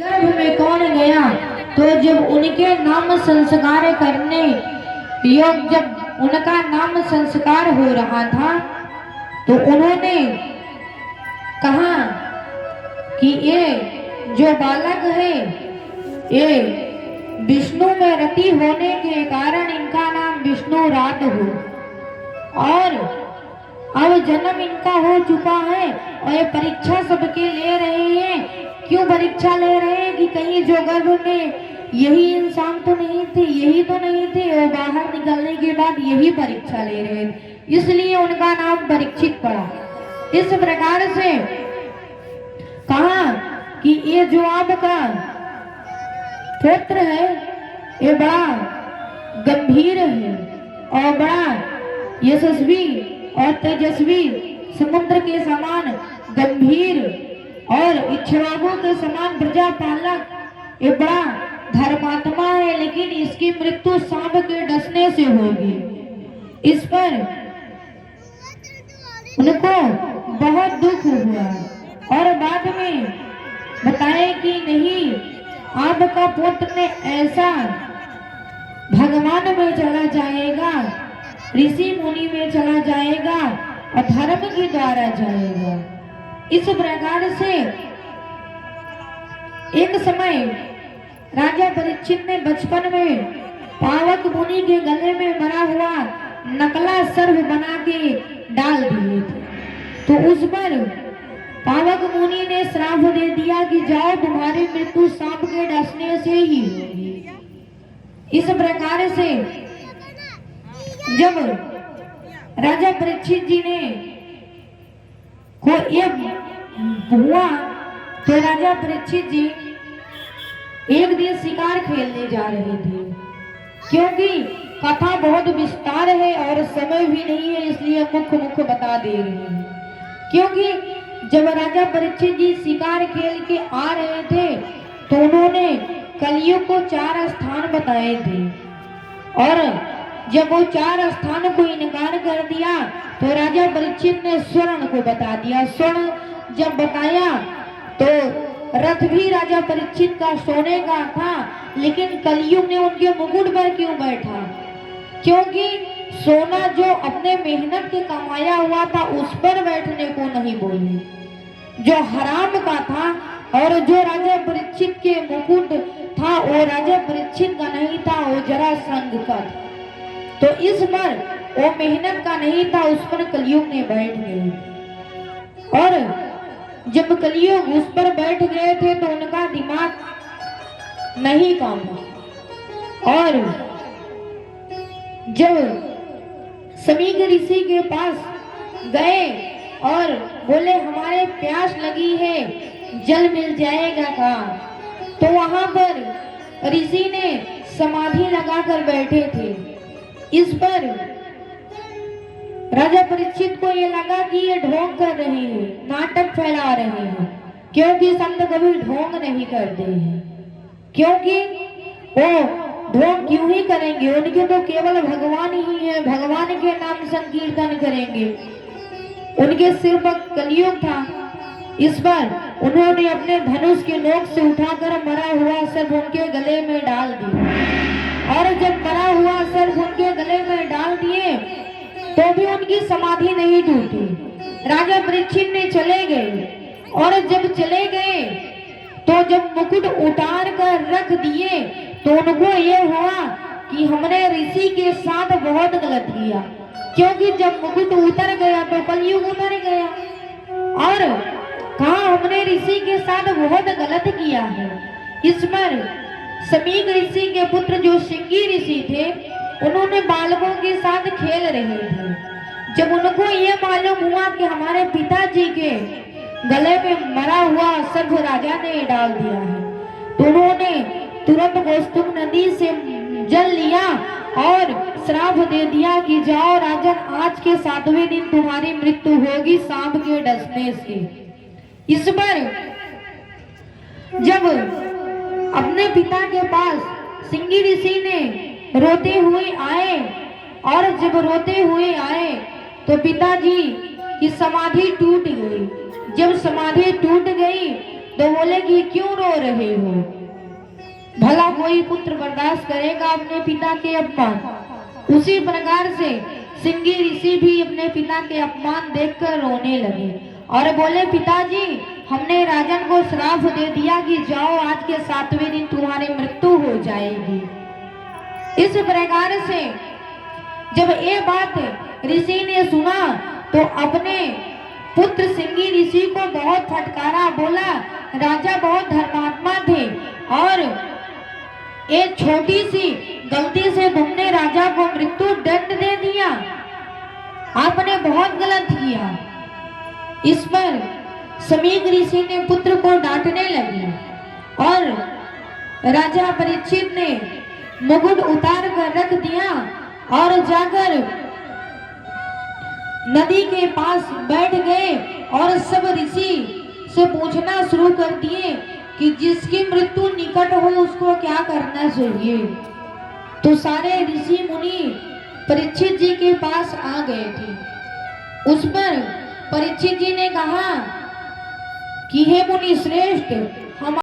गर्भ में कौन गया? तो जब उनके नाम संस्कार करने योग जब उनका नाम संस्कार हो रहा था तो उन्होंने कहा कि ये जो बालक है ये विष्णु में रति होने के कारण इनका नाम विष्णु रात हो, और अब जन्म इनका हो चुका है और ये परीक्षा सबके ले रहे हैं। क्यों परीक्षा ले रहे हैं कि कहीं जो गर्भ में यही इंसान तो नहीं थे, यही तो नहीं थे, और बाहर निकलने के बाद यही परीक्षा ले रहे हैं, इसलिए उनका नाम परीक्षित पड़ा। इस प्रकार से कहा कि ये जो आपका पुत्र है ये बड़ा गंभीर है और बड़ा यशस्वी और तेजस्वी, समुद्र के समान गंभीर और इक्ष्वाकुओं के समान प्रजापालक, ये बड़ा धर्मात्मा है, लेकिन इसकी मृत्यु सांप के डसने से होगी। इस पर उनको बहुत दुख हुआ और बाद में बताए कि नहीं, आपका पुत्र ने ऐसा भगवान में चला जाएगा, ऋषि मुनि में चला जाएगा और धर्म के द्वारा जाएगा। इस प्रकार से एक समय राजा परीक्षित ने बचपन में पावक मुनि के गले में मरा हुआ नकला सर्प बना के डाल दिए थे, तो उस पर पावक मुनि ने श्राप दे दिया कि जाओ तुम्हारी मृत्यु सांप के डसने से ही होगी। इस प्रकार से जब राजा परीक्षित जी ने को ये हुआ तो राजा परीक्षित जी एक दिन शिकार खेलने जा रहे थे, क्योंकि कथा बहुत विस्तार है और समय भी नहीं है, इसलिए मुख्य बता दे रहे हैं। क्योंकि जब राजा परीक्षित जी शिकार खेल के आ रहे थे तो उन्होंने कलियुग को 4 स्थान बताए थे, और जब वो 4 स्थान को इनकार कर दिया तो राजा परीक्षित ने स्वर्ण को बता दिया। स्वर्ण जब बताया तो रथ भी राजा परीक्षित का सोने का था, लेकिन कलियुग ने उनके मुकुट पर क्यों बैठा? क्योंकि सोना जो अपने मेहनत के कमाया हुआ था उस पर बैठने को नहीं बोले, जो हराम का था, और जो राजा परीक्षित के मुकुट था वो राजा परीक्षित का नहीं था, वो जरासंध का था। तो इस पर वो मेहनत का नहीं था, उस पर कलियुग ने बैठ गए, और जब कलियुग उस पर बैठ गए थे तो उनका दिमाग नहीं काम था, और जब समीक ऋषि के पास गए और बोले हमारे प्यास लगी है, जल मिल जाएगा का, तो वहां पर ऋषि ने समाधि लगाकर बैठे थे। इस पर राजा परीक्षित को ये लगा कि ये ढोंग कर रहे हैं, नाटक फैला रहे हैं, क्योंकि संत कभी ढोंग नहीं करते हैं, क्योंकि वो ढोंग क्यों ही करेंगे, उनके तो केवल भगवान ही है, भगवान के नाम संकीर्तन करेंगे, उनके सिर पर कलियुग था। इस पर उन्होंने अपने धनुष के नोक से उठाकर मरा हुआ सर्प उनके गले में डाल दिया, और जब मरा हुआ सर्प उनके गले में डाल दिए तो भी उनकी समाधि नहीं टूटी। राजा परीक्षित ने चले गए, और जब चले गए तो जब मुकुट उतार कर रख दिए तो उनको ये हुआ कि हमने ऋषि के साथ बहुत गलत किया, क्योंकि जब मुकुट उतर गया तो कलयुग उतर गया, और कहा हमने ऋषि के साथ बहुत गलत किया है। इस पर समीक ऋषि के पुत्र जो सिंगी ऋषि थे उन्होंने बालकों के साथ खेल रहे थे। जब उनको ये मालूम हुआ कि हमारे पिताजी के गले में मरा हुआ सर्प राजा ने डाल दिया है, तो उन्होंने तुरंत कौस्तुभ नदी से जल लिया और श्राप दे दिया कि जाओ राजन, आज के 7वें दिन तुम्हारी मृत्यु होगी सांप के डसने से। इस पर जब अपने पिता के पास सिंगी ऋषि ने रोते हुए आए, और जब रोते हुए आए तो पिताजी की समाधि टूट गई। जब समाधि टूट गई तो बोले कि क्यों रो रहे हो? भला कोई पुत्र बर्दाश्त करेगा अपने पिता के अपमान? उसी प्रकार से सिंगी ऋषि भी अपने पिता के अपमान देखकर रोने लगे और बोले, पिताजी, हमने राजन को श्राप दे दिया कि जाओ, आज के 7वें दिन तुम्हारी मृत्यु हो जाएगी। इस प्रकार से जब ये बात ऋषि ने सुना तो अपने पुत्र सिंगी ऋषि को बहुत फटकारा, बोला, राजा बहुत धर्मात्मा थे और एक छोटी सी गलती से तुमने राजा को मृत्यु दंड दे दिया, आपने बहुत गलत किया। इस पर समीक ऋषि ने पुत्र को डांटने लगी और राजा परीक्षित ने मुकुट उतार कर रख दिया और जाकर नदी के पास बैठ गए और सब ऋषि से पूछना शुरू कर दिए कि जिसकी मृत्यु निकट हो उसको क्या करना चाहिए। तो सारे ऋषि मुनि परीक्षित जी के पास आ गए थे। उस पर परीक्षित जी ने कहा कि हे मुनि श्रेष्ठ, हम